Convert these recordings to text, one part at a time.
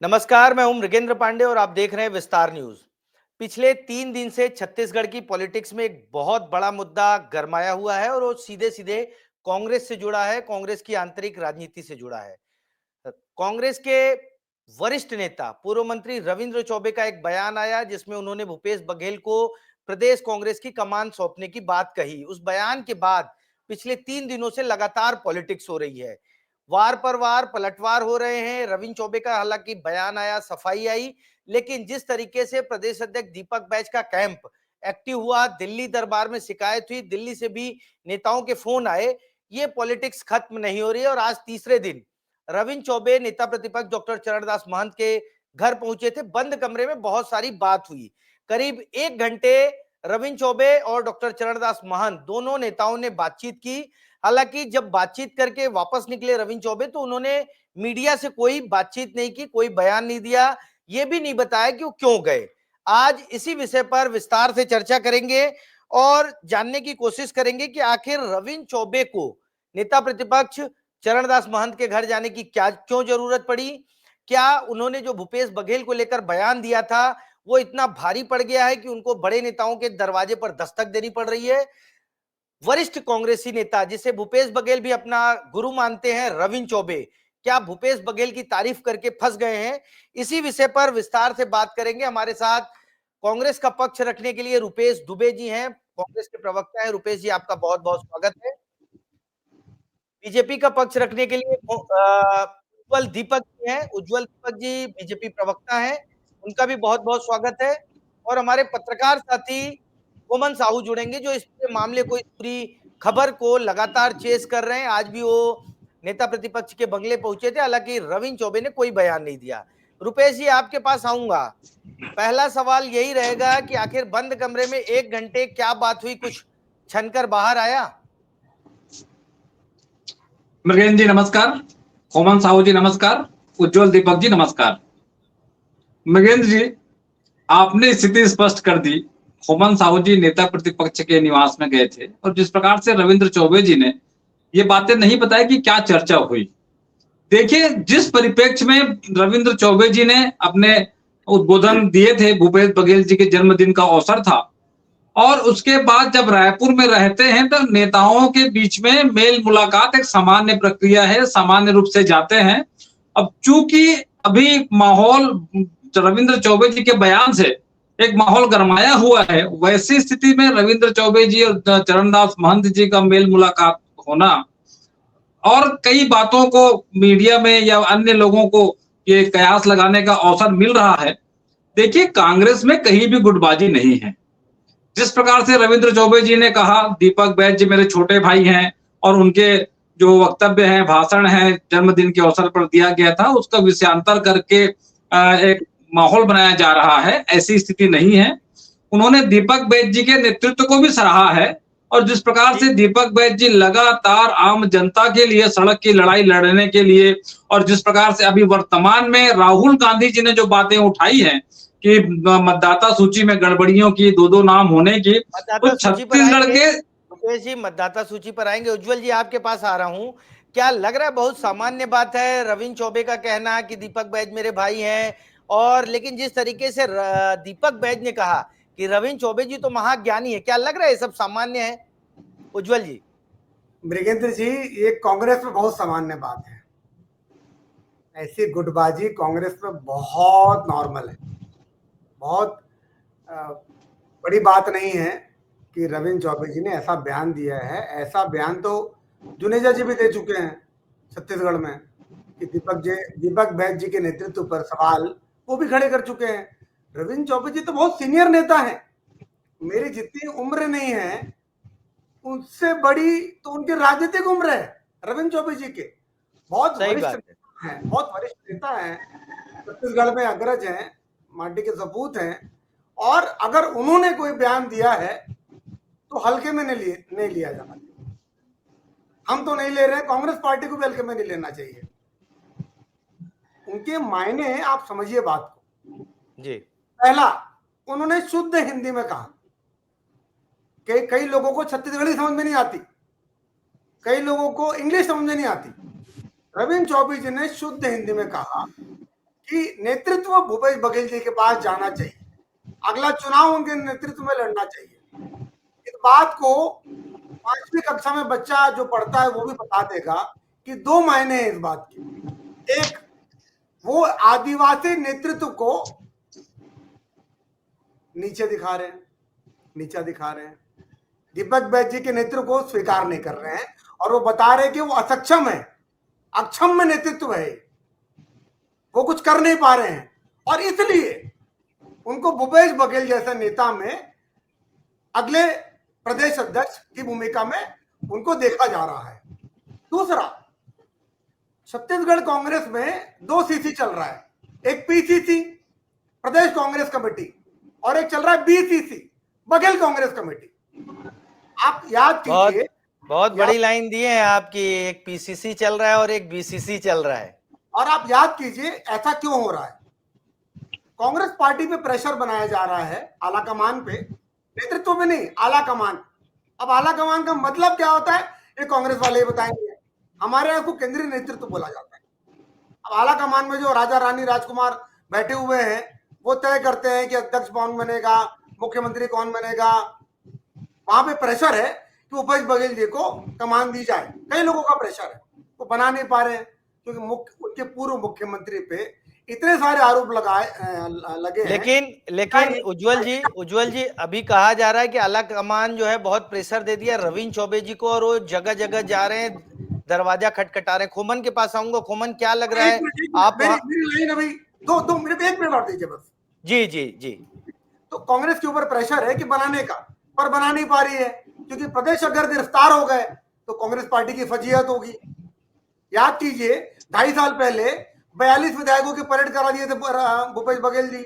नमस्कार, मैं हूं मृगेंद्र पांडे और आप देख रहे हैं विस्तार न्यूज। पिछले 3 दिन से छत्तीसगढ़ की पॉलिटिक्स में एक बहुत बड़ा मुद्दा गरमाया हुआ है और वो सीधे सीधे कांग्रेस से जुड़ा है, कांग्रेस की आंतरिक राजनीति से जुड़ा है। कांग्रेस के वरिष्ठ नेता पूर्व मंत्री रविंद्र चौबे का एक बयान आया जिसमें उन्होंने भूपेश बघेल को प्रदेश कांग्रेस की कमान सौंपने की बात कही। उस बयान के बाद पिछले 3 दिनों से लगातार पॉलिटिक्स हो रही है, वार पर वार पलटवार हो रहे हैं। रविंद्र चौबे का हालांकि बयान आया, सफाई आई, लेकिन जिस तरीके से प्रदेश अध्यक्ष दीपक बैज का कैंप एक्टिव हुआ, दिल्ली दरबार में शिकायत हुई, दिल्ली से भी नेताओं के फोन आए, ये पॉलिटिक्स खत्म नहीं हो रही है। और आज तीसरे दिन रविंद्र चौबे नेता प्रतिपक्ष डॉक्टर चरणदास महंत के घर पहुंचे थे। बंद कमरे में बहुत सारी बात हुई, करीब 1 घंटे रविंद्र चौबे और डॉक्टर चरणदास महंत दोनों नेताओं ने बातचीत की। हालांकि जब बातचीत करके वापस निकले रविंद्र चौबे तो उन्होंने मीडिया से कोई बातचीत नहीं की, कोई बयान नहीं दिया, ये भी नहीं बताया कि वो क्यों गए। आज इसी विषय पर विस्तार से चर्चा करेंगे और जानने की कोशिश करेंगे कि आखिर रविंद्र चौबे को नेता प्रतिपक्ष चरणदास महंत के घर जाने की क्यों जरूरत पड़ी। क्या उन्होंने जो भूपेश बघेल को लेकर बयान दिया था वो इतना भारी पड़ गया है कि उनको बड़े नेताओं के दरवाजे पर दस्तक देनी पड़ रही है। वरिष्ठ कांग्रेसी नेता जिसे भूपेश बघेल भी अपना गुरु मानते हैं, रविंद्र चौबे, क्या भूपेश बघेल की तारीफ करके फंस गए हैं? इसी विषय पर विस्तार से बात करेंगे। हमारे साथ कांग्रेस का पक्ष रखने के लिए रुपेश दुबे जी हैं, कांग्रेस के प्रवक्ता हैं। रुपेश जी, आपका बहुत बहुत स्वागत है। बीजेपी का पक्ष रखने के लिए उज्जवल दीपक जी हैं, उज्जवल दीपक जी बीजेपी प्रवक्ता हैं, उनका भी बहुत बहुत स्वागत है। और हमारे पत्रकार साथी कोमन साहू जुड़ेंगे जो इस पूरे मामले को, इस पूरी खबर को लगातार चेस कर रहे हैं। आज भी वो नेता प्रतिपक्ष के बंगले पहुंचे थे, हालांकि रविंद्र चौबे ने कोई बयान नहीं दिया। रुपेश जी, आपके पास आऊंगा। पहला सवाल यही रहेगा कि आखिर बंद कमरे में 1 घंटे क्या बात हुई, कुछ छनकर बाहर आया? मृगेंद्र जी नमस्कार, कोमन साहू जी नमस्कार, उज्जवल दीपक जी नमस्कार। मृगेंद्र जी, आपने स्थिति स्पष्ट कर दी। कोमन साहू जी नेता प्रतिपक्ष के निवास में गए थे और जिस प्रकार से रविंद्र चौबे जी ने ये बातें नहीं बताई कि क्या चर्चा हुई। देखिए, जिस परिप्रेक्ष्य में रविंद्र चौबे जी ने अपने उद्बोधन दिए थे, भूपेश बघेल जी के जन्मदिन का अवसर था, और उसके बाद जब रायपुर में रहते हैं तो नेताओं के बीच में मेल मुलाकात एक सामान्य प्रक्रिया है, सामान्य रूप से जाते हैं। अब चूंकि अभी माहौल रविंद्र चौबे जी के बयान से एक माहौल गरमाया हुआ है, वैसी स्थिति में रविंद्र चौबे जी और चरणदास महंत जी का मेल मुलाकात होना और कई बातों को मीडिया में या अन्य लोगों को ये कयास लगाने का अवसर मिल रहा है। देखिए, कांग्रेस में कहीं भी गुटबाजी नहीं है। जिस प्रकार से रविंद्र चौबे जी ने कहा, दीपक बैज जी मेरे छोटे भाई हैं और उनके जो वक्तव्य हैं, भाषण है, जन्मदिन के अवसर पर दिया गया था, उसका विषयांतर करके एक माहौल बनाया जा रहा है, ऐसी स्थिति नहीं है। उन्होंने दीपक बैज जी के नेतृत्व को भी सराहा है और जिस प्रकार से दीपक बैज जी लगातार आम जनता के लिए सड़क की लड़ाई लड़ने के लिए, और जिस प्रकार से अभी वर्तमान में राहुल गांधी जी ने जो बातें उठाई हैं कि मतदाता सूची में गड़बड़ियों की, दो नाम होने की, तो छत्तीसगढ़ के मुकेश जी मतदाता सूची पर आएंगे। उज्जवल जी, आपके पास आ रहा हूं। क्या लग रहा है बहुत सामान्य बात है रविंद्र चौबे का कहना कि दीपक बैज मेरे भाई हैं, और लेकिन जिस तरीके से दीपक बैज ने कहा कि रविंद्र चौबे जी तो महाज्ञानी है, क्या लग रहा है ये सब सामान्य है? उज्जवल जी। मृगेंद्र जी, ये कांग्रेस में बहुत सामान्य बात है। ऐसी गुटबाजी कांग्रेस में बहुत नॉर्मल है, बहुत बड़ी बात नहीं है कि रविंद्र चौबे जी ने ऐसा बयान दिया है। ऐसा बयान तो जुनेजा जी भी दे चुके हैं छत्तीसगढ़ में कि दीपक बैज जी के नेतृत्व पर सवाल वो भी खड़े कर चुके हैं। रविंद्र चौबे जी तो बहुत सीनियर नेता हैं, मेरी जितनी उम्र नहीं है उनसे बड़ी तो उनकी राजनीतिक उम्र है रविंद्र चौबे जी के। बहुत वरिष्ठ हैं, बहुत वरिष्ठ नेता हैं, छत्तीसगढ़ में अग्रज हैं, माटी के सपूत हैं, और अगर उन्होंने कोई बयान दिया है तो हल्के में नहीं लिया जाना चाहिए। हम तो नहीं ले रहे हैं, कांग्रेस पार्टी को भी हल्के में नहीं लेना चाहिए। उनके मायने आप समझिए बात को जी। पहला, उन्होंने शुद्ध हिंदी में कहा। कई लोगों को छत्तीसगढ़ी समझ में नहीं आती, कई लोगों को इंग्लिश समझ में नहीं आती। रविंद्र चौबे जी ने शुद्ध हिंदी में कहा कि नेतृत्व भूपेश बघेल जी के पास जाना चाहिए, अगला चुनाव उनके नेतृत्व में लड़ना चाहिए। इस बात को 5वीं कक्षा में बच्चा जो पढ़ता है वो भी बता देगा कि 2 मायने हैं इस बात के। एक, वो आदिवासी नेतृत्व को नीचा दिखा रहे हैं, दीपक बैज जी के नेतृत्व को स्वीकार नहीं कर रहे हैं और वो बता रहे हैं कि वो असक्षम है, अक्षम नेतृत्व है, वो कुछ कर नहीं पा रहे हैं और इसलिए उनको भूपेश बघेल जैसे नेता में अगले प्रदेश अध्यक्ष की भूमिका में उनको देखा जा रहा है। दूसरा, छत्तीसगढ़ कांग्रेस में 2 सीसी चल रहा है, एक पीसीसी प्रदेश कांग्रेस कमेटी और एक चल रहा है बीसीसी बघेल कांग्रेस कमेटी। आप याद कीजिए, बहुत बड़ी लाइन दिए हैं आपकी, एक पीसीसी चल रहा है और एक बीसीसी चल रहा है। और आप याद कीजिए ऐसा क्यों हो रहा है। कांग्रेस पार्टी पे प्रेशर बनाया जा रहा है आला कमान पे, नेतृत्व में नहीं, आला कमान। अब आला कमान का मतलब क्या होता है ये कांग्रेस वाले बताएंगे, हमारे यहाँ को केंद्रीय नेतृत्व बोला जाता है। अब आला कमान में जो राजा रानी राजकुमार बैठे हुए हैं वो तय करते हैं कि अध्यक्ष कौन बनेगा, मुख्यमंत्री कौन बनेगा। वहां पे प्रेशर है कि भूपेश बघेल जी को कमान दी जाए, कई लोगों का प्रेशर है, वो बना नहीं पा रहे हैं क्योंकि उनके पूर्व मुख्यमंत्री पे इतने सारे आरोप लगे लेकिन उज्जवल जी अभी कहा जा रहा है कि आला कमान जो है बहुत प्रेशर दे दिया रविंद्र चौबे जी को और वो जगह जगह जा रहे हैं, दरवाजा खटखटा रहे हैं। खोमन के पास आऊंगा, खोमन क्या लग रहा है आप? मेरी लाइन अभी दो मिनट, 1 मिनट और दीजिए बस। जी। तो कांग्रेस के ऊपर प्रेशर है कि बनाने का, पर बना नहीं पा रही है क्योंकि प्रदेश अगर गिरफ्तार हो गए तो कांग्रेस पार्टी की फजीहत होगी। याद कीजिए 2.5 साल पहले 42 विधायकों की परेड करा दिए थे भूपेश बघेल जी,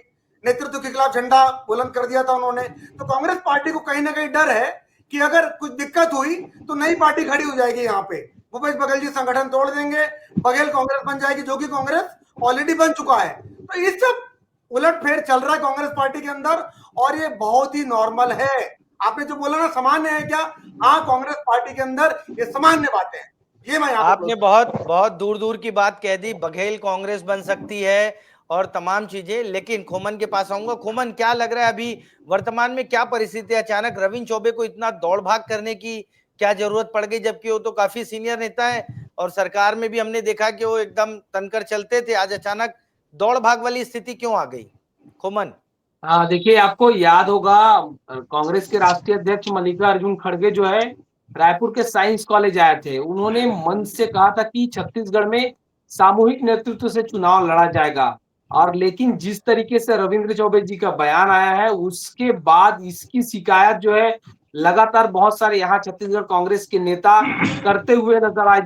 नेतृत्व के खिलाफ झंडा बुलंद कर दिया था उन्होंने। तो कांग्रेस पार्टी को कहीं ना कहीं डर है कि अगर कुछ दिक्कत हुई तो नई पार्टी खड़ी हो जाएगी, यहाँ पे भूपेश बघेल जी संगठन तोड़ देंगे, बघेल कांग्रेस बन जाएगी, जो कि कांग्रेस ऑलरेडी बन चुका है। तो ये सब उलटफेर चल रहा है कांग्रेस पार्टी के अंदर और ये बहुत ही नॉर्मल है। आपने जो बोला ना सामान्य है क्या, हाँ कांग्रेस पार्टी के अंदर ये सामान्य बातें हैं। ये मैं आपने बहुत दूर की बात कह दी, बघेल कांग्रेस बन सकती है और तमाम चीजें। लेकिन खोमन के पास आऊंगा। खोमन, क्या लग रहा है अभी वर्तमान में क्या परिस्थिति है? अचानक रविंद्र चौबे को इतना दौड़ भाग करने की क्या जरूरत पड़ गई, जबकि वो तो काफी सीनियर नेता है और सरकार में भी हमने देखा कि वो एकदम तनकर चलते थे, आज अचानक दौड़ भाग वाली स्थिति क्यों आ गई? खोमन। हाँ, देखिए आपको याद होगा कांग्रेस के राष्ट्रीय अध्यक्ष मल्लिकार्जुन खड़गे जो है रायपुर के साइंस कॉलेज आए थे। उन्होंने मंच से कहा था कि छत्तीसगढ़ में सामूहिक नेतृत्व से चुनाव लड़ा जाएगा और लेकिन जिस तरीके से रविंद्र चौबे जी का बयान आया है उसके बाद इसकी शिकायत जो है लगातार बहुत सारे यहाँ छत्तीसगढ़ कांग्रेस के नेता करते हुए नजर आए।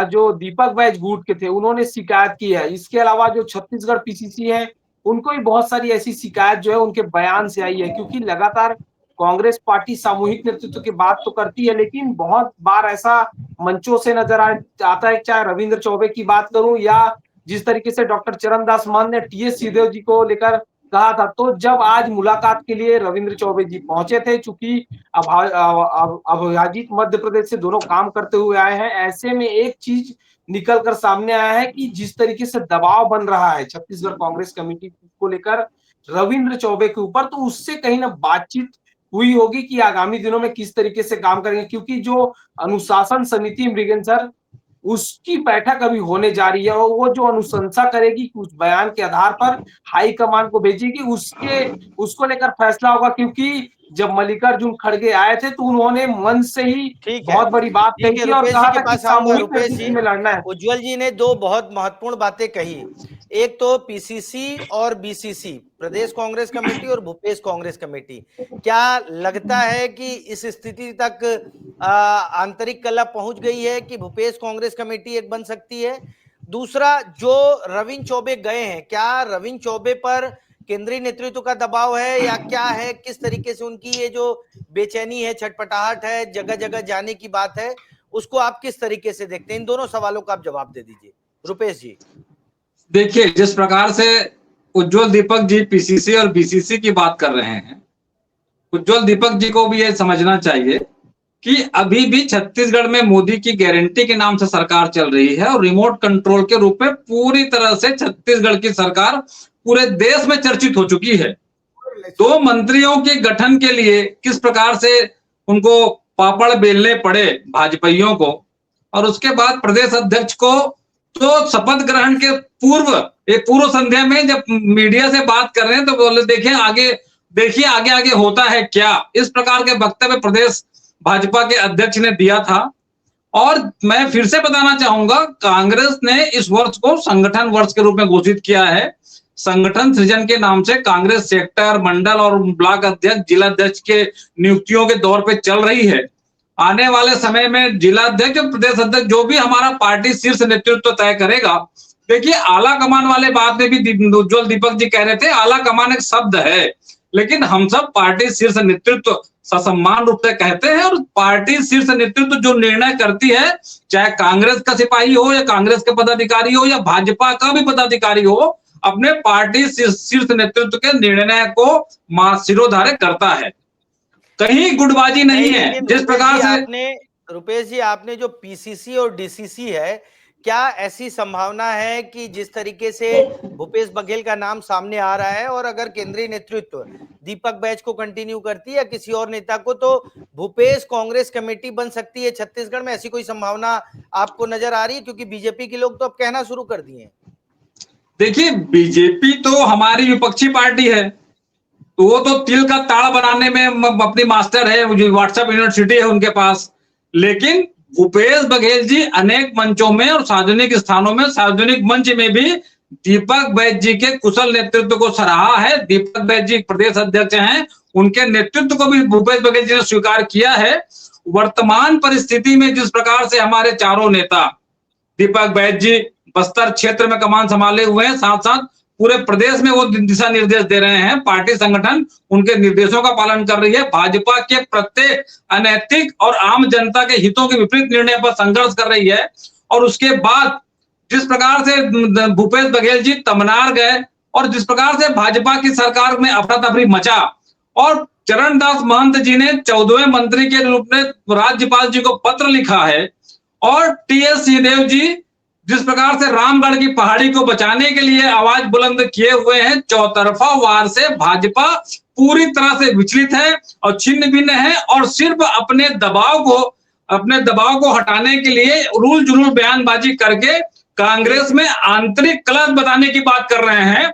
जो दीपक बैज गुट के थे उन्होंने शिकायत की है। इसके अलावा जो छत्तीसगढ़ पीसीसी है उनको भी बहुत सारी ऐसी शिकायत जो है उनके बयान से आई है, क्योंकि लगातार कांग्रेस पार्टी सामूहिक नेतृत्व की बात तो करती है लेकिन बहुत बार ऐसा मंचों से नजर आता है, चाहे रविंद्र चौबे की बात करूं या जिस तरीके से डॉक्टर चरणदास मान ने टीएस सिंहदेव जी को लेकर कहा था। तो जब आज मुलाकात के लिए रविंद्र चौबे जी पहुंचे थे, चूंकि अविभाजित मध्य प्रदेश से दोनों काम करते हुए आए हैं, ऐसे में एक चीज निकल कर सामने आया है कि जिस तरीके से दबाव बन रहा है छत्तीसगढ़ कांग्रेस कमेटी को लेकर रविंद्र चौबे के ऊपर, तो उससे कहीं ना बातचीत हुई होगी कि आगामी दिनों में किस तरीके से काम करेंगे, क्योंकि जो अनुशासन समिति मृगेन सर उसकी बैठक अभी होने जा रही है और वो जो अनुशंसा करेगी उस बयान के आधार पर हाईकमान को भेजेगी, उसको लेकर फैसला होगा। क्योंकि जब मल्लिकार्जुन खड़गे आए थे तो उन्होंने मन से ही बहुत बड़ी बात कही थी और कहा था कि सामूहिक नेतृत्व में लड़ना है। उज्जवल जी ने 2 बहुत महत्वपूर्ण बातें कही, एक तो पीसीसी और बीसीसी, प्रदेश कांग्रेस कमेटी और भूपेश कांग्रेस कमेटी। क्या लगता है कि इस स्थिति तक आंतरिक कलह पहुंच गई है कि भूपेश कांग्रेस कमेटी एक बन सकती है? दूसरा, जो रविंद्र चौबे गए हैं, क्या रविंद्र चौबे पर केंद्रीय नेतृत्व का दबाव है या क्या है? किस तरीके से उनकी ये जो बेचैनी है, छटपटाहट है, जगह जगह जाने की बात है, उसको आप किस तरीके से देखते हैं? इन दोनों सवालों का आप जवाब दे दीजिए रुपेश जी। देखिए, जिस प्रकार से उज्जवल दीपक जी पीसीसी और बीसीसी की बात कर रहे हैं, उज्जवल दीपक जी को भी ये समझना चाहिए कि अभी भी छत्तीसगढ़ में मोदी की गारंटी के नाम से सरकार चल रही है और रिमोट कंट्रोल के रूप में पूरी तरह से छत्तीसगढ़ की सरकार पूरे देश में चर्चित हो चुकी है। दो मंत्रियों के गठन के लिए किस प्रकार से उनको पापड़ बेलने पड़े भाजपाइयों को, और उसके बाद प्रदेश अध्यक्ष को तो शपथ ग्रहण के पूर्व एक पूर्व संध्या में जब मीडिया से बात कर रहे हैं तो बोले देखिए आगे आगे होता है क्या, इस प्रकार के वक्तव्य प्रदेश भाजपा के अध्यक्ष ने दिया था। और मैं फिर से बताना चाहूंगा, कांग्रेस ने इस वर्ष को संगठन वर्ष के रूप में घोषित किया है। संगठन सृजन के नाम से कांग्रेस सेक्टर, मंडल और ब्लॉक अध्यक्ष, जिला अध्यक्ष के नियुक्तियों के दौर पे चल रही है। आने वाले समय में जिला अध्यक्ष और प्रदेश अध्यक्ष जो भी हमारा पार्टी शीर्ष नेतृत्व तय करेगा, देखिए आला कमान वाले बात में भी उज्जवल दीपक जी कह रहे थे, आला कमान एक शब्द है, लेकिन हम सब पार्टी शीर्ष नेतृत्व ससम्मान रूप से कहते हैं और पार्टी शीर्ष नेतृत्व जो निर्णय करती है, चाहे कांग्रेस का सिपाही हो या कांग्रेस के पदाधिकारी हो या भाजपा का भी पदाधिकारी हो, अपने पार्टी शीर्ष नेतृत्व के निर्णय को सिरोधार्य करता है। कहीं गुटबाजी नहीं है। जिस प्रकार से रुपेश जी आपने जो पीसीसी और डीसीसी है, क्या ऐसी संभावना है कि जिस तरीके से भूपेश बघेल का नाम सामने आ रहा है और अगर केंद्रीय नेतृत्व दीपक बैच को कंटिन्यू करती है या किसी और नेता को, तो भूपेश कांग्रेस कमेटी बन सकती है छत्तीसगढ़ में? ऐसी कोई संभावना आपको नजर आ रही है? क्योंकि बीजेपी के लोग तो अब कहना शुरू कर दिए हैं। देखिए, बीजेपी तो हमारी विपक्षी पार्टी है, तो वो तो तिल का ताड़ बनाने में अपनी मास्टर है, व्हाट्सएप यूनिवर्सिटी है उनके पास। लेकिन भूपेश बघेल जी अनेक मंचों में और सार्वजनिक स्थानों में, सार्वजनिक मंच में भी दीपक बैच जी के कुशल नेतृत्व को सराहा है। दीपक बैच जी प्रदेश अध्यक्ष हैं, उनके नेतृत्व को भी भूपेश बघेल जी ने स्वीकार किया है। वर्तमान परिस्थिति में जिस प्रकार से हमारे चारों नेता, दीपक बैच जी बस्तर क्षेत्र में कमान संभाले हुए हैं, साथ साथ पूरे प्रदेश में वो दिशा निर्देश दे रहे हैं, पार्टी संगठन उनके निर्देशों का पालन कर रही है, भाजपा के प्रत्येक अनैतिक और आम जनता के हितों के विपरीत निर्णय पर संघर्ष कर रही है। और उसके बाद जिस प्रकार से भूपेश बघेल जी तमनार गए और जिस प्रकार से भाजपा की सरकार में अफरा तफरी मचा और चरणदास महंत जी ने 14वें मंत्री के रूप में राज्यपाल जी को पत्र लिखा है और टीएस सिंहदेव जी जिस प्रकार से रामगढ़ की पहाड़ी को बचाने के लिए आवाज बुलंद किए हुए हैं, चौतरफा वार से भाजपा पूरी तरह से विचलित है और छिन्न भिन्न है और सिर्फ अपने दबाव को हटाने के लिए रूल जुलूल बयानबाजी करके कांग्रेस में आंतरिक कलह बताने की बात कर रहे हैं।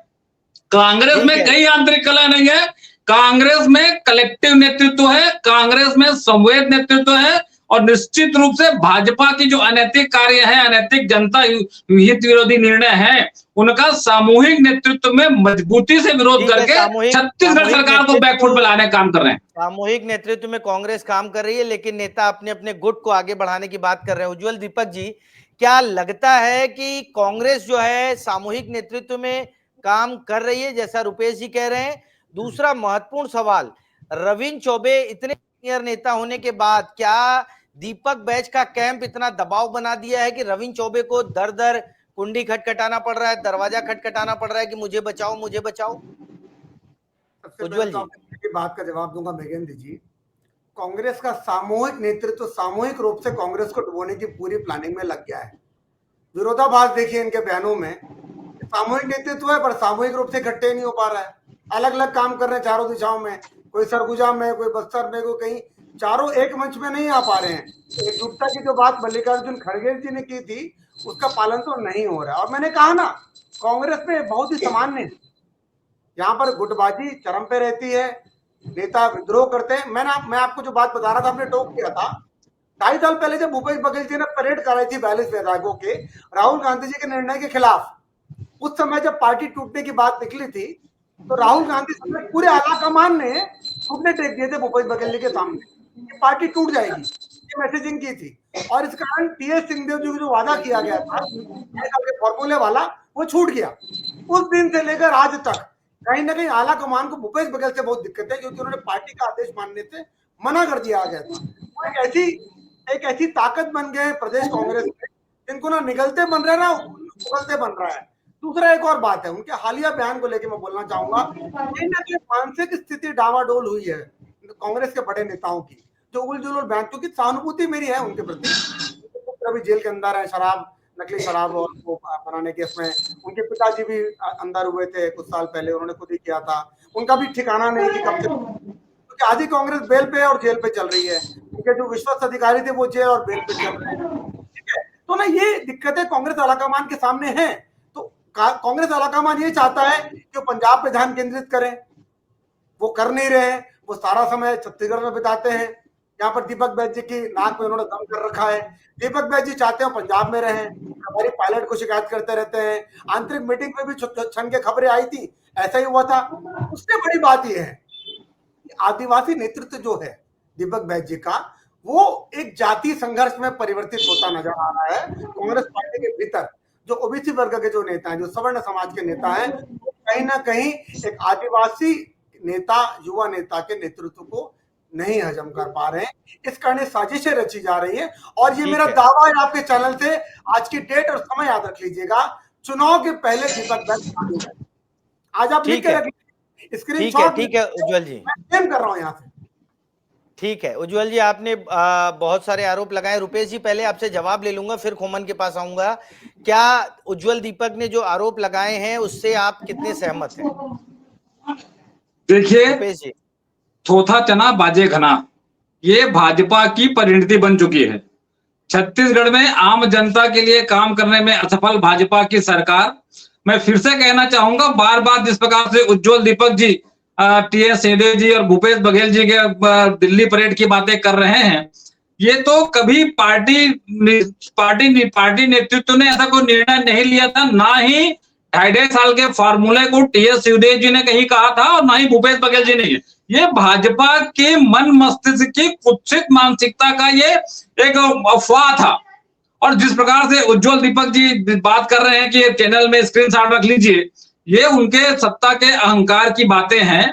कांग्रेस में कई आंतरिक कलह नहीं है, कांग्रेस में कलेक्टिव नेतृत्व है, कांग्रेस में संवेद नेतृत्व है और निश्चित रूप से भाजपा की जो अनैतिक कार्य है, अनैतिक जनता हित विरोधी निर्णय है, उनका सामूहिक नेतृत्व में मजबूती से विरोध करके छत्तीसगढ़ सरकार को बैकफुट पे लाने का काम कर रहे हैं। सामूहिक नेतृत्व में कांग्रेस काम कर रही है, लेकिन नेता अपने अपने गुट को आगे बढ़ाने की बात कर रहे हैं। उज्जवल दीपक जी, क्या लगता है कि कांग्रेस जो है सामूहिक नेतृत्व में काम कर रही है जैसा रुपेश जी कह रहे हैं? दूसरा महत्वपूर्ण सवाल, रविंद्र चौबे इतने सीनियर नेता होने के बाद क्या दीपक बैच का कैंप इतना दबाव बना दिया है कि रविंद्र चौबे को दर दर कुंडी खटखटाना पड़ रहा है, दरवाजा खटखटाना पड़ रहा है कि मुझे बचाओ मुझे बचाओ? उज्जवल जी बात का जवाब दूंगा महेंद्र जी। कांग्रेस का सामूहिक नेतृत्व सामूहिक रूप से कांग्रेस को डुबोने की पूरी प्लानिंग में लग गया है। विरोधाभास देखिए इनके बयानों में, सामूहिक नेतृत्व है पर सामूहिक रूप से इकट्ठे नहीं हो पा रहा है, अलग अलग काम कर रहे हैं चारों दिशाओं में, कोई सरगुजा में, कोई बस्तर में, कोई कहीं, चारों एक मंच में नहीं आ पा रहे हैं। एकजुटता की जो बात मल्लिकार्जुन खड़गे जी ने की थी उसका पालन तो नहीं हो रहा। और मैंने कहा ना, कांग्रेस में बहुत ही सामान्य है, यहाँ पर गुटबाजी चरम पे रहती है, नेता विद्रोह करते हैं। मैं आपको जो बात बता रहा था, आपने टोक किया था 2.5 साल पहले जब भूपेश बघेल जी ने परेड कराई थी 42 विधायकों के राहुल गांधी जी के निर्णय के खिलाफ, उस समय जब पार्टी टूटने की बात निकली थी तो राहुल गांधी समेत पूरे आला कमान ने घुटने टेक दिए थे भूपेश बघेल जी के सामने कि पार्टी टूट जाएगी, ये मैसेजिंग की थी। और इस कारण टीएस सिंहदेव जी को जो वादा किया गया था फॉर्मूले वाला, वो छूट गया। उस दिन से लेकर आज तक कहीं ना कहीं आला कमान को भूपेश बघेल से बहुत दिक्कत है, क्योंकि उन्होंने पार्टी का आदेश मानने से मना कर दिया गया था। एक ऐसी ताकत बन गए प्रदेश कांग्रेस में जिनको ना निगलते बन रहे ना उगलते बन रहा है। दूसरा एक और बात है, उनके हालिया बयान को लेकर मैं बोलना चाहूंगा, कहीं ना कहीं मानसिक स्थिति डावाडोल हुई है कांग्रेस के बड़े नेताओं की। जो उलझुल और बयान, क्योंकि सहानुभूति मेरी है उनके प्रति। अभी जेल के अंदर है, शराब, नकली शराब और वो बनाने केस में उनके पिताजी भी अंदर हुए थे कुछ साल पहले, उन्होंने खुद ही किया था। उनका भी ठिकाना नहीं कि कब से, क्योंकि आधी कांग्रेस बेल पे और जेल पे चल रही है। उनके जो विश्वस्त अधिकारी थे वो जेल और बेल पे चल रहे हैं, ठीक है। तो ना ये दिक्कतें कांग्रेस आलाकमान के सामने हैं। तो कांग्रेस आलाकमान ये चाहता है कि पंजाब पे ध्यान केंद्रित करें, वो कर नहीं रहे हैं। वो सारा समय छत्तीसगढ़ में बिताते हैं। यहाँ पर दीपक बैज जी की नाक में उन्होंने दम कर रखा है। दीपक बैज जी चाहते हैं पंजाब में रहें, हमारी पायलट को शिकायत करते रहते हैं। आंतरिक मीटिंग में भी छन के खबरें आई थी, ऐसा ही हुआ था। उससे बड़ी बात यह है, आदिवासी नेतृत्व जो है दीपक बैज जी का, वो एक जाति संघर्ष में परिवर्तित होता नजर आ रहा है कांग्रेस पार्टी के भीतर। जो ओबीसी वर्ग के जो नेता हैं, जो सवर्ण समाज के नेता हैं, कहीं ना कहीं एक आदिवासी नेता, युवा नेता के नेतृत्व को नहीं हजम कर पा रहे हैं। इस कारण साजिशें रची जा रही है। और ये मेरा दावा है आपके चैनल से, आज की डेट और समय याद रख लीजिएगा, चुनाव के पहले दीपक बैज आज आप लिख के रख लीजिए, स्क्रीनशॉट। ठीक है उज्जवल जी, मैं कर रहा हूं यहां से। ठीक है उज्जवल जी, आपने बहुत सारे आरोप लगाए। रुपेश जी, पहले आपसे जवाब ले लूंगा, फिर खोमन के पास आऊंगा। क्या उज्जवल दीपक ने जो आरोप लगाए हैं उससे आप कितने सहमत हैं? देखिए, रुपेश जी, थोथा चना बाजे घना, ये भाजपा की परिणति बन चुकी है। छत्तीसगढ़ में आम जनता के लिए काम करने में असफल भाजपा की सरकार, मैं फिर से कहना चाहूंगा, बार बार जिस प्रकार से उज्जवल दीपक जी, टीएस सिंहदेव जी और भूपेश बघेल जी के दिल्ली परेड की बातें कर रहे हैं, ये तो कभी पार्टी नेतृत्व ने ऐसा कोई निर्णय नहीं लिया था। ना ही 2.5 साल के फार्मूले को टीएस सिंहदेव जी ने कहीं कहा था और ना ही भूपेश बघेल जी ने। ये भाजपा के मन मस्तिष्क की कुत्सित मानसिकता का ये एक अफवाह था। और जिस प्रकार से उज्जवल दीपक जी बात कर रहे हैं कि चैनल में स्क्रीनशॉट रख लीजिए, ये उनके सत्ता के अहंकार की बातें हैं।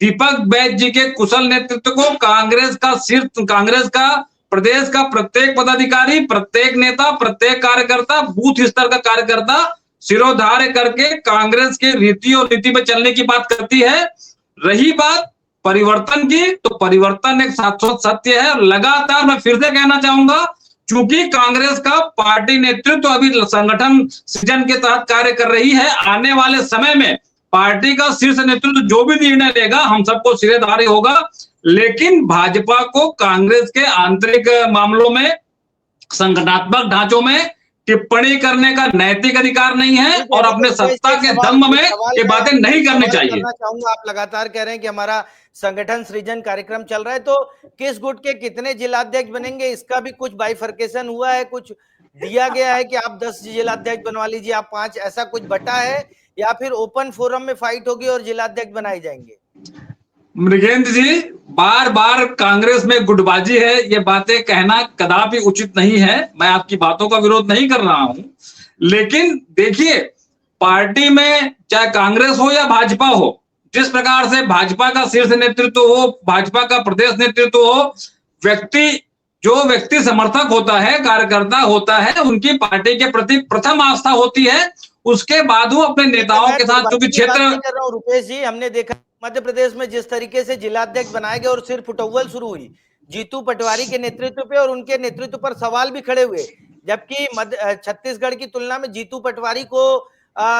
दीपक बैज जी के कुशल नेतृत्व को कांग्रेस का शीर्ष, कांग्रेस का प्रदेश का प्रत्येक पदाधिकारी, प्रत्येक नेता, प्रत्येक कार्यकर्ता, बूथ स्तर का कार्यकर्ता सिरोधार्य करके कांग्रेस के रीति और नीति में चलने की बात करती है। रही बात परिवर्तन की, तो परिवर्तन एक शाश्वत सत्य है। लगातार मैं फिर से कहना चाहूंगा, चूंकि कांग्रेस का पार्टी नेतृत्व अभी संगठन सृजन के तहत कार्य कर रही है, आने वाले समय में पार्टी का शीर्ष नेतृत्व जो भी निर्णय लेगा हम सबको सिरेधारी होगा। लेकिन भाजपा को कांग्रेस के आंतरिक मामलों में, संगठनात्मक ढांचों में टिप्पणी करने का नैतिक अधिकार नहीं है और अपने सत्ता के दम में ये बातें नहीं करनी चाहिए। चाहूंगा, आप लगातार कह रहे हैं कि हमारा संगठन सृजन कार्यक्रम चल रहा है, तो किस गुट के कितने जिलाध्यक्ष बनेंगे, इसका भी कुछ बाइफर्केशन हुआ है? कुछ दिया गया है कि आप 10 जिलाध्यक्ष बनवा लीजिए, आप 5, ऐसा कुछ बटा है, या फिर ओपन फोरम में फाइट होगी और जिलाध्यक्ष बनाए जाएंगे? मृगेंद्र जी, बार बार कांग्रेस में गुटबाजी है, ये बातें कहना कदापि उचित नहीं है। मैं आपकी बातों का विरोध नहीं कर रहा हूं, लेकिन देखिए, पार्टी में चाहे कांग्रेस हो या भाजपा हो, जिस प्रकार से भाजपा का शीर्ष नेतृत्व हो, भाजपा का प्रदेश नेतृत्व हो, जो व्यक्ति समर्थक होता है, कार्यकर्ता होता है, उनकी पार्टी के प्रति प्रथम आस्था होती है। उसके बाद वो अपने नेताओं के साथ, क्योंकि क्षेत्र, रुपेश जी, हमने देखा मध्य प्रदेश में जिस तरीके से जिलाध्यक्ष बनाए गए और सिर्फ फुटौल शुरू हुई जीतू पटवारी के नेतृत्व पे, और उनके नेतृत्व पर सवाल भी खड़े हुए, जबकि छत्तीसगढ़ की तुलना में जीतू पटवारी को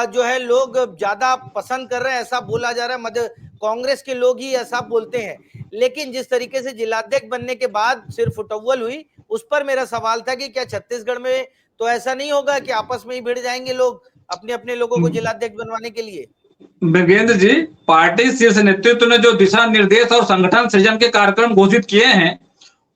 जो है लोग ज्यादा पसंद कर रहे हैं, ऐसा बोला जा रहा है। मध्य कांग्रेस के लोग ही ऐसा बोलते हैं। लेकिन जिस तरीके से जिलाध्यक्ष बनने के बाद सिर्फ फुटौल हुई, उस पर मेरा सवाल था कि क्या छत्तीसगढ़ में तो ऐसा नहीं होगा कि आपस में ही भिड़ जाएंगे लोग अपने अपने लोगों को जिलाध्यक्ष बनवाने के लिए? मृगेंद्र जी, पार्टी शीर्ष नेतृत्व ने जो दिशा निर्देश और संगठन सृजन के कार्यक्रम घोषित किए हैं,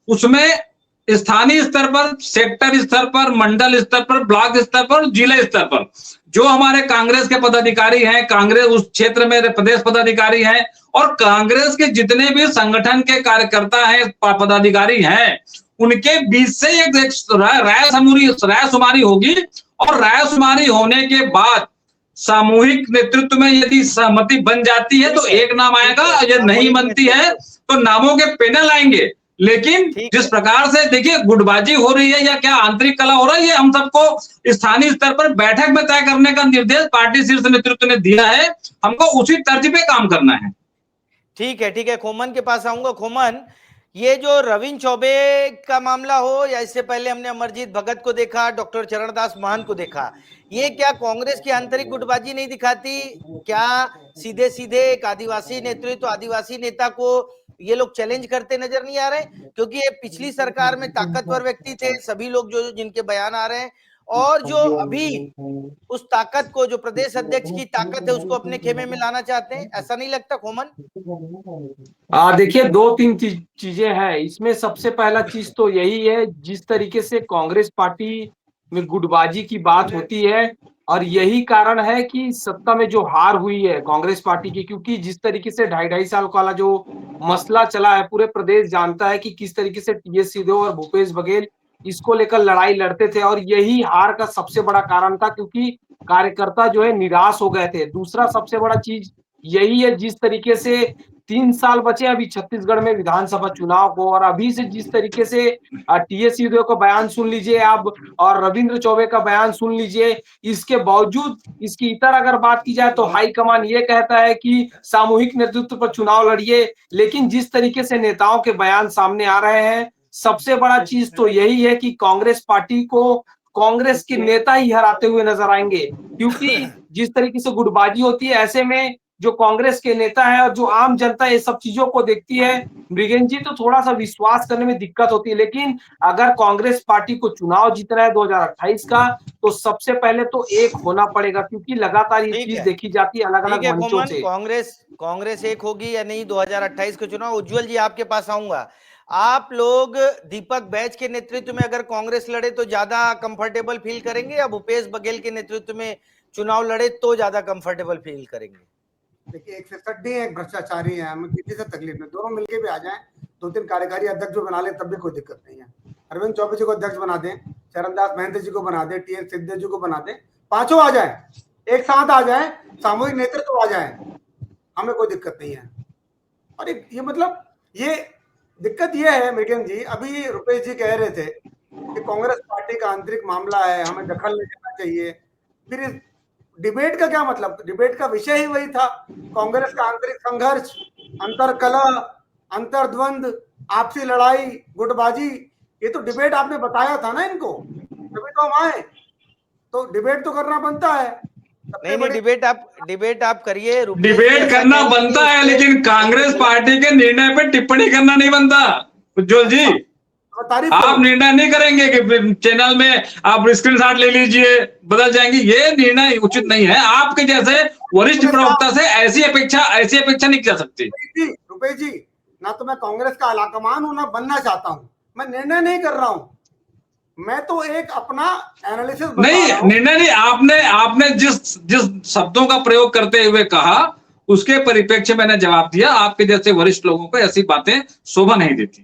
उसमें स्थानीय स्तर पर, सेक्टर स्तर पर, मंडल स्तर पर, ब्लॉक स्तर पर, जिला स्तर पर जो हमारे कांग्रेस के पदाधिकारी हैं, कांग्रेस उस क्षेत्र में प्रदेश पदाधिकारी हैं, और कांग्रेस के जितने भी संगठन के कार्यकर्ता हैं, पदाधिकारी हैं, उनके बीच से एक रायशुमारी होगी। और रायशुमारी होने के बाद सामूहिक नेतृत्व में यदि सहमति बन जाती है तो एक नाम आएगा, यदि नहीं बनती है तो नामों के पैनल आएंगे। लेकिन जिस प्रकार से देखिए गुटबाजी हो रही है या क्या आंतरिक कला हो रहा है, ये हम सबको स्थानीय स्तर पर बैठक में तय करने का निर्देश पार्टी शीर्ष नेतृत्व ने दिया है। हमको उसी तर्ज पे काम करना है। ठीक है, खोमन के पास आऊंगा। खोमन, ये जो रविंद्र चौबे का मामला हो या इससे पहले हमने अमरजीत भगत को देखा, डॉक्टर चरणदास महंत को देखा, ये क्या कांग्रेस की आंतरिक गुटबाजी नहीं दिखाती? क्या सीधे सीधे एक आदिवासी नेतृत्व, आदिवासी नेता को ये लोग चैलेंज करते नजर नहीं आ रहे? क्योंकि ये पिछली सरकार में ताकतवर व्यक्ति थे, सभी लोग जो जिनके बयान आ रहे हैं, और जो अभी उस ताकत को, जो प्रदेश अध्यक्ष की ताकत है, उसको अपने खेमे में लाना चाहते हैं। ऐसा नहीं लगता खोमन? देखिए, दो तीन चीजें हैं इसमें। सबसे पहला चीज तो यही है, जिस तरीके से कांग्रेस पार्टी में गुटबाजी की बात होती है, और यही कारण है कि सत्ता में जो हार हुई है कांग्रेस पार्टी की, क्योंकि जिस तरीके से 2.5 साल वाला जो मसला चला है, पूरे प्रदेश जानता है कि किस तरीके से टीएस सिंहदेव और भूपेश बघेल इसको लेकर लड़ाई लड़ते थे, और यही हार का सबसे बड़ा कारण था, क्योंकि कार्यकर्ता जो है निराश हो गए थे। दूसरा सबसे बड़ा चीज यही है, जिस तरीके से 3 साल बचे अभी छत्तीसगढ़ में विधानसभा चुनाव को, और अभी से जिस तरीके से टीएस सिंहदेव का बयान सुन लीजिए आप, और रविंद्र चौबे का बयान सुन लीजिए, इसके बावजूद इसकी इतर अगर बात की जाए तो हाईकमान ये कहता है कि सामूहिक नेतृत्व पर चुनाव लड़िए, लेकिन जिस तरीके से नेताओं के बयान सामने आ रहे हैं, सबसे बड़ा चीज तो यही है कि कांग्रेस पार्टी को कांग्रेस के नेता ही हराते हुए नजर आएंगे, क्योंकि जिस तरीके से गुटबाजी होती है, ऐसे में जो कांग्रेस के नेता है और जो आम जनता ये सब चीजों को देखती है, मृगेंद्र जी, तो थोड़ा सा विश्वास करने में दिक्कत होती है। लेकिन अगर कांग्रेस पार्टी को चुनाव जीतना है 2028 का, तो सबसे पहले तो एक होना पड़ेगा, क्योंकि लगातार ये चीज देखी जाती है अलग अलग मंचों से। कांग्रेस एक होगी या नहीं 2028 के चुनाव? उज्जवल जी, आपके पास आऊंगा। आप लोग दीपक बैज के नेतृत्व में अगर कांग्रेस लड़े तो ज्यादा कंफर्टेबल फील करेंगे, या भूपेश बघेल के नेतृत्व में चुनाव लड़े तो ज्यादा कंफर्टेबल फील करेंगे? देखिए, एक सट्टी है, एक भ्रष्टाचारी है, हमें किसी से तकलीफ नहीं, दोनों मिलके भी आ जाएं, 2-3 कार्यकारी अध्यक्ष जो बना ले तब भी कोई दिक्कत नहीं है। अरविंद चौबे जी को अध्यक्ष बना दें, चरणदास महंत जी को बना दें, टीएस सिंहदेव जी को बना दें, पांचों आ जाए, एक साथ आ जाए, सामूहिक नेतृत्व आ जाए, हमें कोई दिक्कत नहीं है। और ये मतलब ये दिक्कत ये है मृगेंद्र जी, अभी रुपेश जी कह रहे थे कि कांग्रेस पार्टी का आंतरिक मामला है, हमें दखल नहीं देना चाहिए। फिर इस डिबेट का क्या मतलब? डिबेट का विषय ही वही था, कांग्रेस का आंतरिक संघर्ष, अंतरकलह, अंतर्द्वंद, आपसी लड़ाई, गुटबाजी, ये तो डिबेट आपने बताया था ना इनको, तभी तो हम आए। तो डिबेट तो करना बनता है। नहीं, डिबेट आप करिए। डिबेट करना बनता है, लेकिन कांग्रेस पार्टी के निर्णय पे टिप्पणी करना नहीं बनता। उज्जवल जी, आप निर्णय नहीं करेंगे कि चैनल में आप स्क्रीनशॉट ले लीजिए, बदल जाएंगे, ये निर्णय उचित नहीं है। आपके जैसे वरिष्ठ प्रवक्ता से ऐसी अपेक्षा नहीं की जा सकती। रुपेश जी, ना तो मैं कांग्रेस का अलाकमान हूं, ना बनना चाहता हूं, मैं निर्णय नहीं कर रहा हूं, मैं तो एक अपना एनालिसिस नहीं, निर्णय नहीं, आपने जिस शब्दों का प्रयोग करते हुए कहा, उसके परिप्रेक्ष्य मैंने जवाब दिया। आपके जैसे वरिष्ठ लोगों को ऐसी बातें शोभा नहीं देती।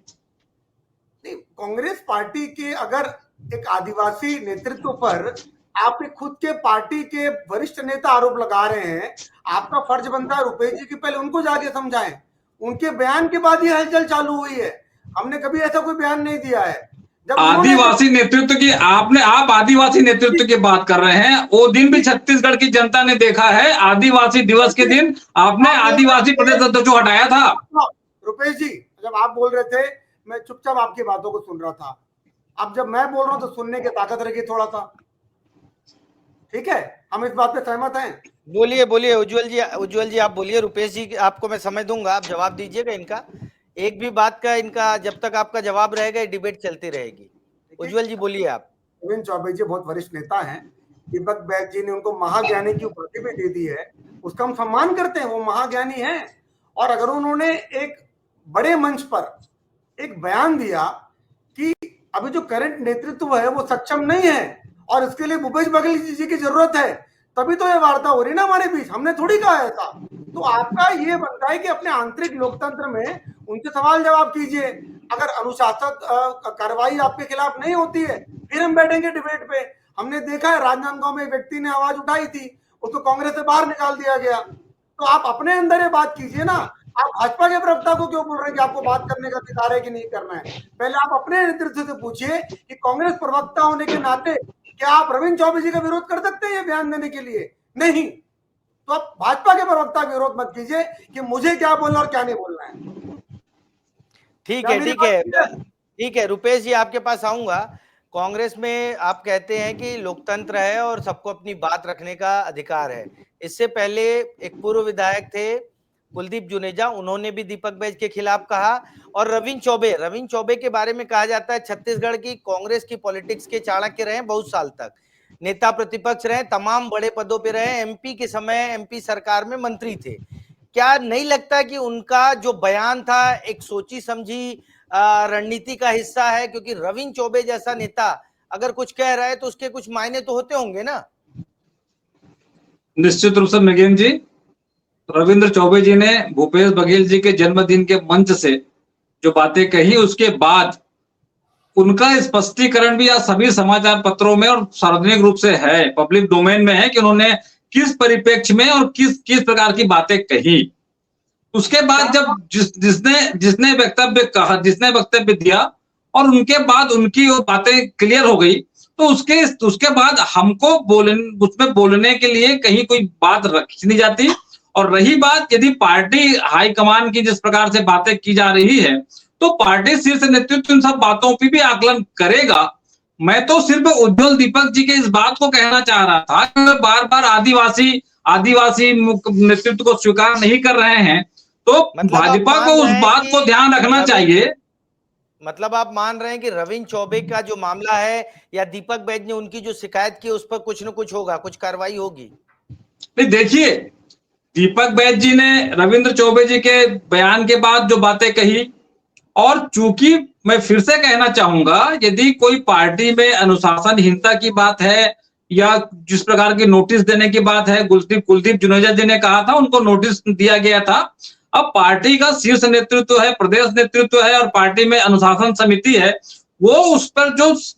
कांग्रेस पार्टी के अगर एक आदिवासी नेतृत्व पर आपके खुद के पार्टी के वरिष्ठ नेता आरोप लगा रहे हैं, आपका फर्ज बनता है रुपेश जी की पहले उनको जाके समझाएं। उनके बयान के बाद ये हलचल चालू हुई है, हमने कभी ऐसा कोई बयान नहीं दिया है। जब आदिवासी नेतृत्व की आप आदिवासी नेतृत्व की बात कर रहे हैं, वो दिन भी छत्तीसगढ़ की जनता ने देखा है। आदिवासी दिवस के दिन आपने आदिवासी प्रदेश अध्यक्ष को हटाया था। रुपेश जी, जब आप बोल रहे थे मैं चुपचाप आपकी बातों को सुन रहा था, अब जब मैं बोल रहा हूं तो सुनने की ताकत रखिए थोड़ा सा, ठीक है? हम इस बात पे सहमत हैं। बोलिए उज्जवल जी आप बोलिए। रुपेश जी आपको मैं समय दूंगा, आप जवाब दीजिएगा इनका। एक भी बात का इनका जब तक आपका जवाब रहेगा डिबेट चलती रहेगी। उज्जवल जी बोलिए आप। रविंद्र चौबे जी बहुत वरिष्ठ नेता हैं, दीपक बैज जी ने उनको महाज्ञानी की उपाधि भी दे दी है, उसका हम सम्मान करते हैं, वो महाज्ञानी हैं। और अगर उन्होंने एक बड़े मंच पर एक बयान दिया कि अभी जो करंट नेतृत्व है वो सक्षम नहीं है और इसके लिए भूपेश बघेल जी की जरूरत है, तभी तो ये वार्ता हो रही ना हमारे बीच, हमने थोड़ी कहा ऐसा। तो आपका ये बनता है कि अपने आंतरिक लोकतंत्र में उनसे सवाल जवाब कीजिए। अगर अनुशासित कार्रवाई आपके खिलाफ नहीं होती है, फिर हम बैठेंगे डिबेट पे। हमने देखा है राजनांदगांव में एक व्यक्ति ने आवाज उठाई थी, उसको कांग्रेस से बाहर निकाल दिया गया। तो आप अपने अंदर ये बात कीजिए ना। आप भाजपा के प्रवक्ता को क्यों बोल रहे हैं कि आपको बात करने का अधिकार है कि नहीं करना है? पहले आप अपने नेतृत्व से पूछिए कि कांग्रेस प्रवक्ता होने के नाते क्या आप रविंद्र चौबे जी का विरोध कर सकते हैं ये बयान देने के लिए? नहीं। तो आप भाजपा के प्रवक्ता का विरोध मत कीजिए कि मुझे क्या बोलना और क्या नहीं बोलना है। ठीक क्या है मेरी ठीक बात है क्लियर है? ठीक है, रुपेश जी आपके पास आऊंगा। कांग्रेस में आप कहते हैं कि लोकतंत्र है और सबको अपनी बात रखने का अधिकार है। इससे पहले एक पूर्व विधायक थे कुलदीप जुनेजा, उन्होंने भी दीपक बैज के खिलाफ कहा। और रविंद्र चौबे के बारे में कहा जाता है छत्तीसगढ़ की कांग्रेस की पॉलिटिक्स के चाणक्य रहे बहुत साल तक, नेता प्रतिपक्ष रहे, तमाम बड़े पदों पे रहे, एमपी के समय एमपी सरकार में मंत्री थे। क्या नहीं लगता कि उनका जो बयान था एक सोची समझी रणनीति का हिस्सा है? क्योंकि रविंद्र चौबे जैसा नेता अगर कुछ कह रहा है तो उसके कुछ मायने तो होते होंगे ना। निश्चित रूप से मगेन जी, रविंद्र चौबे जी ने भूपेश बघेल जी के जन्मदिन के मंच से जो बातें कही, उसके बाद उनका स्पष्टीकरण भी आज सभी समाचार पत्रों में और सार्वजनिक रूप से है, पब्लिक डोमेन में है कि उन्होंने किस परिप्रेक्ष्य में और किस किस प्रकार की बातें कही। उसके बाद जब जिसने जिसने वक्तव्य कहा, जिसने वक्तव्य दिया और उनके बाद उनकी वो बातें क्लियर हो गई, तो उसके बाद हमको उसमें बोलने के लिए कहीं कोई बात रखी नहीं जाती। और रही बात यदि पार्टी हाईकमान की जिस प्रकार से बातें की जा रही है, तो पार्टी शीर्ष नेतृत्व इन सब बातों पर भी आकलन करेगा। मैं तो सिर्फ उज्जवल दीपक जी के इस बात को कहना चाह रहा था कि वे बार बार आदिवासी नेतृत्व को स्वीकार नहीं कर रहे हैं, तो मतलब आप भाजपा मान को उस रहे हैं बात को कि ध्यान रखना चाहिए। मतलब आप मान रहे हैं कि रविंद्र चौबे का जो मामला है या दीपक बैज ने उनकी जो शिकायत की उस पर कुछ न कुछ होगा, कुछ कार्रवाई होगी? नहीं देखिए, दीपक बैज जी ने रविंद्र चौबे जी के बयान के बाद जो बातें कही, और चूंकि मैं फिर से कहना चाहूंगा, यदि कोई पार्टी में अनुशासनहीनता की बात है या जिस प्रकार की नोटिस देने की बात है, कुलदीप जुनेजा जी ने कहा था उनको नोटिस दिया गया था। अब पार्टी का शीर्ष नेतृत्व है, प्रदेश नेतृत्व है और पार्टी में अनुशासन समिति है, वो उस पर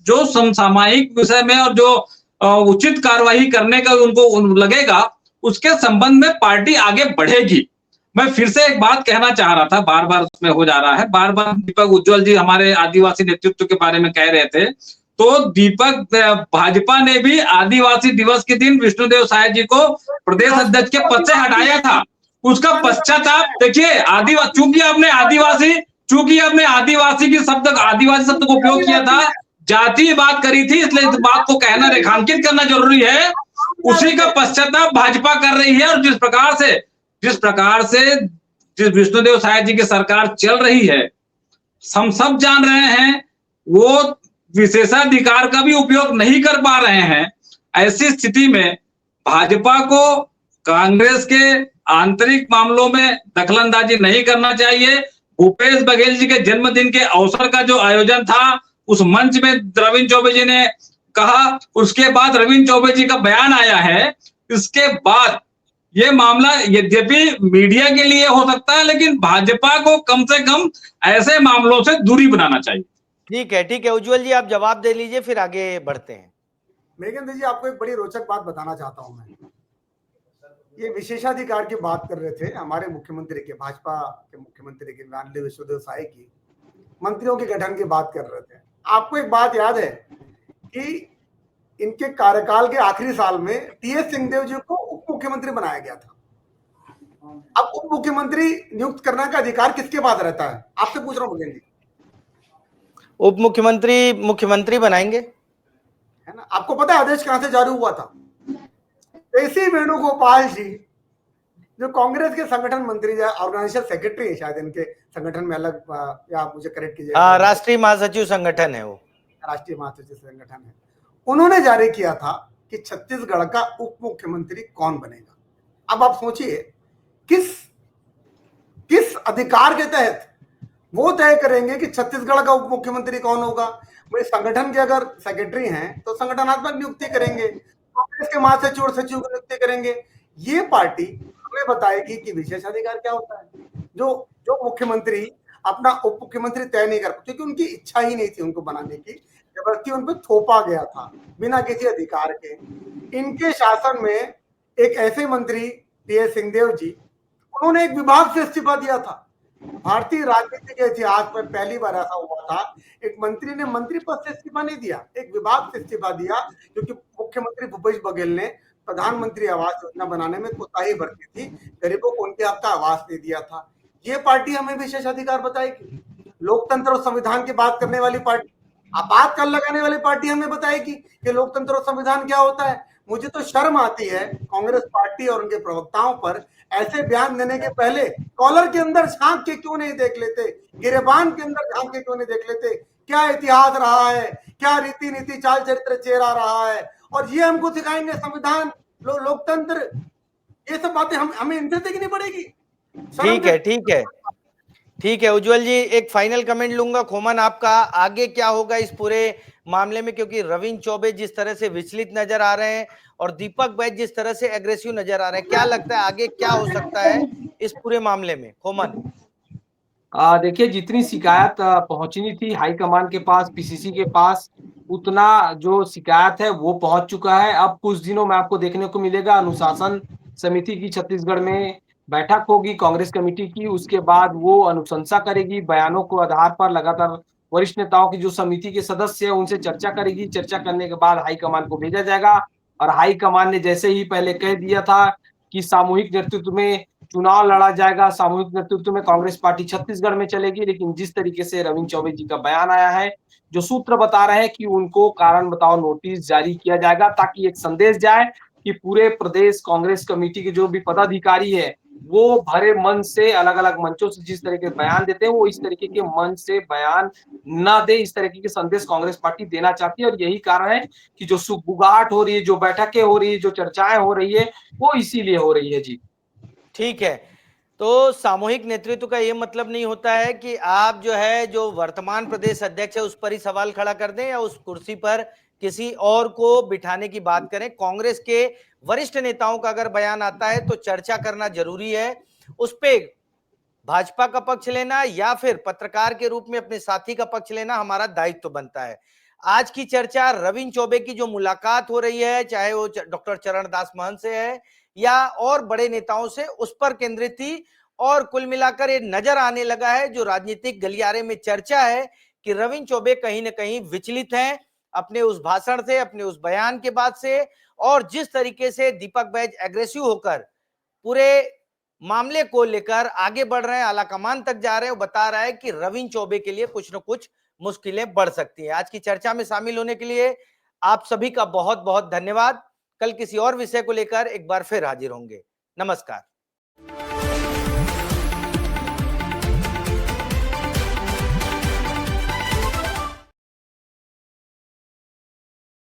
जो समसामयिक विषय में और जो उचित कार्रवाई करने का उनको लगेगा, उसके संबंध में पार्टी आगे बढ़ेगी। मैं फिर से एक बात कहना चाह रहा था, बार बार उसमें हो जा रहा है, बार बार दीपक उज्जवल जी हमारे आदिवासी नेतृत्व के बारे में कह रहे थे, तो दीपक भाजपा ने भी आदिवासी दिवस के दिन विष्णुदेव साय जी को प्रदेश अध्यक्ष के पद से हटाया था। उसका पश्चाताप देखिए, चूंकि आपने आदिवासी शब्द को उपयोग किया था, जातीय बात करी थी, इसलिए इस बात को कहना, रेखांकित करना जरूरी है। उसी का पश्चाताप भाजपा कर रही है। और जिस प्रकार से जिस विष्णुदेव साय जी की सरकार चल रही है, हम सब जान रहे हैं, वो विशेषाधिकार का भी उपयोग नहीं कर पा रहे हैं। ऐसी स्थिति में भाजपा को कांग्रेस के आंतरिक मामलों में दखलंदाजी नहीं करना चाहिए। भूपेश बघेल जी के जन्मदिन के अवसर का जो आयोजन था, उस मंच में रविंद्र चौबे जी ने कहा, उसके बाद रविंद्र चौबे जी का बयान आया है। इसके बाद ये मामला यद्यपि मीडिया के लिए हो सकता है, लेकिन भाजपा को कम से कम ऐसे मामलों से दूरी बनाना चाहिए। ठीक है उज्जवल जी, आप जवाब दे लीजिए, फिर आगे बढ़ते हैं। मेघेंद्र जी, आपको एक बड़ी रोचक बात बताना चाहता हूं मैं। ये विशेषाधिकार की बात कर रहे थे हमारे मुख्यमंत्री के, भाजपा के मुख्यमंत्री के माननीय विष्णुदेव साय की, मंत्रियों के गठन की बात कर रहे थे। आपको एक बात याद है कि इनके कार्यकाल के आखिरी साल में टीएस सिंहदेव जी को उप मुख्यमंत्री बनाया गया था। अब उप मुख्यमंत्री नियुक्त करने का अधिकार किसके पास रहता है? आपसे पूछ रहा हूं मुकेंद्र जी। उप मुख्यमंत्री बनाएंगे, है ना? आपको पता है आदेश कहां से जारी हुआ था? एसी वेणुगोपाल जी, जो कांग्रेस के संगठन मंत्री या ऑर्गेनाइजेशन सेक्रेटरी है शायद इनके संगठन में, अलग या मुझे करेक्ट कीजिए, राष्ट्रीय महासचिव संगठन है वो, राष्ट्रीय महासचिव संगठन है, उन्होंने जारी किया था कि छत्तीसगढ़ का उप मुख्यमंत्री कौन बनेगा। अब आप सोचिए किस अधिकार के तहत वो तय करेंगे कि छत्तीसगढ़ का उप मुख्यमंत्री कौन होगा। भाई संगठन के अगर सेक्रेटरी हैं तो संगठनात्मक नियुक्ति करेंगे, कांग्रेस के महासचिव और सचिव की नियुक्ति करेंगे। ये पार्टी हमें बताएगी कि विशेष अधिकार क्या होता है। जो मुख्यमंत्री अपना उप मुख्यमंत्री तय नहीं कर, क्योंकि उनकी इच्छा ही नहीं थी उनको बनाने की, जबरदस्ती उन पर थोपा गया था बिना किसी अधिकार के। इनके शासन में एक ऐसे मंत्री टीएस सिंहदेव जी, उन्होंने एक विभाग से इस्तीफा दिया था। भारतीय राजनीति के इतिहास में पहली बार ऐसा हुआ था, एक मंत्री ने मंत्री पद से इस्तीफा नहीं दिया, एक विभाग से इस्तीफा दिया, क्योंकि मुख्यमंत्री भूपेश बघेल ने प्रधानमंत्री आवास योजना बनाने में कोताही बरती थी, गरीबों को उनके हक का आवास नहीं दिया था। ये पार्टी हमें विशेषाधिकार बताएगी। लोकतंत्र और संविधान की बात करने वाली पार्टी, आपातकाल लगाने वाली पार्टी हमें बताएगी कि लोकतंत्र और संविधान क्या होता है। मुझे तो शर्म आती है कांग्रेस पार्टी और उनके प्रवक्ताओं पर। ऐसे बयान देने के पहले कॉलर के अंदर झांक के क्यों नहीं देख लेते, गिरेबान के अंदर झांक के क्यों नहीं देख लेते, क्या इतिहास रहा है, क्या रीति नीति चाल चरित्र चेहरा रहा है, और ये हमको सिखाएंगे संविधान, लोकतंत्र, ये सब बातें हमें इनसे देखनी पड़ेगी। ठीक है, ठीक है, ठीक है। उज्जवल जी, एक फाइनल कमेंट लूंगा। खोमन, आपका आगे क्या होगा इस पूरे मामले में, क्योंकि रविंद्र चौबे जिस तरह से विचलित नजर आ रहे हैं और दीपक बैज जिस तरह से एग्रेसिव नजर आ रहे हैं, क्या लगता है आगे क्या हो सकता है इस पूरे मामले में? खोमन। देखिए, जितनी शिकायत पहुंचनी थी हाईकमान के पास, पीसीसी के पास, उतना जो शिकायत है वो पहुंच चुका है। अब कुछ दिनों में आपको देखने को मिलेगा अनुशासन समिति की छत्तीसगढ़ में बैठक होगी कांग्रेस कमेटी की। उसके बाद वो अनुशंसा करेगी, बयानों को आधार पर लगातार वरिष्ठ नेताओं की जो समिति के सदस्य है उनसे चर्चा करेगी। चर्चा करने के बाद हाईकमान को भेजा जाएगा और हाईकमान ने जैसे ही पहले कह दिया था कि सामूहिक नेतृत्व में चुनाव लड़ा जाएगा, सामूहिक नेतृत्व में कांग्रेस पार्टी छत्तीसगढ़ में चलेगी। लेकिन जिस तरीके से रविंद्र चौबे जी का बयान आया है, जो सूत्र बता रहे हैं कि उनको कारण बताओ नोटिस जारी किया जाएगा, ताकि एक संदेश जाए कि पूरे प्रदेश कांग्रेस कमेटी के जो भी पदाधिकारी है वो भरे मन से अलग अलग मंचों से जिस तरह के बयान देते हैं वो इस तरीके के मन से बयान ना दे। इस तरीके के संदेश कांग्रेस पार्टी देना चाहती है और यही कारण है कि जो सुगबुगाहट हो रही है, जो बैठकें हो रही है, जो चर्चाएं हो रही है, वो इसीलिए हो रही है। जी ठीक है, तो सामूहिक नेतृत्व का ये मतलब नहीं होता है कि आप जो है जो वर्तमान प्रदेश अध्यक्ष है उस पर ही सवाल खड़ा कर दें या उस कुर्सी पर किसी और को बिठाने की बात करें। कांग्रेस के वरिष्ठ नेताओं का अगर बयान आता है तो चर्चा करना जरूरी है, उस पे भाजपा का पक्ष लेना या फिर पत्रकार के रूप में अपने साथी का पक्ष लेना हमारा दायित्व बनता है। आज की चर्चा रविंद्र चौबे की जो मुलाकात हो रही है, चाहे वो डॉक्टर चरण दास महंत से है या और बड़े नेताओं से, उस पर केंद्रित थी। और कुल मिलाकर ये नजर आने लगा है, जो राजनीतिक गलियारे में चर्चा है, कि रविंद्र चौबे कहीं ना कहीं विचलित हैं अपने उस भाषण से, अपने उस बयान के बाद से, और जिस तरीके से दीपक बैज एग्रेसिव होकर पूरे मामले को लेकर आगे बढ़ रहे हैं, आलाकमान तक जा रहे हैं, वो बता रहा है कि रविंद्र चौबे के लिए कुछ न कुछ मुश्किलें बढ़ सकती हैं। आज की चर्चा में शामिल होने के लिए आप सभी का बहुत बहुत धन्यवाद। कल किसी और विषय को लेकर एक बार फिर हाजिर होंगे। नमस्कार।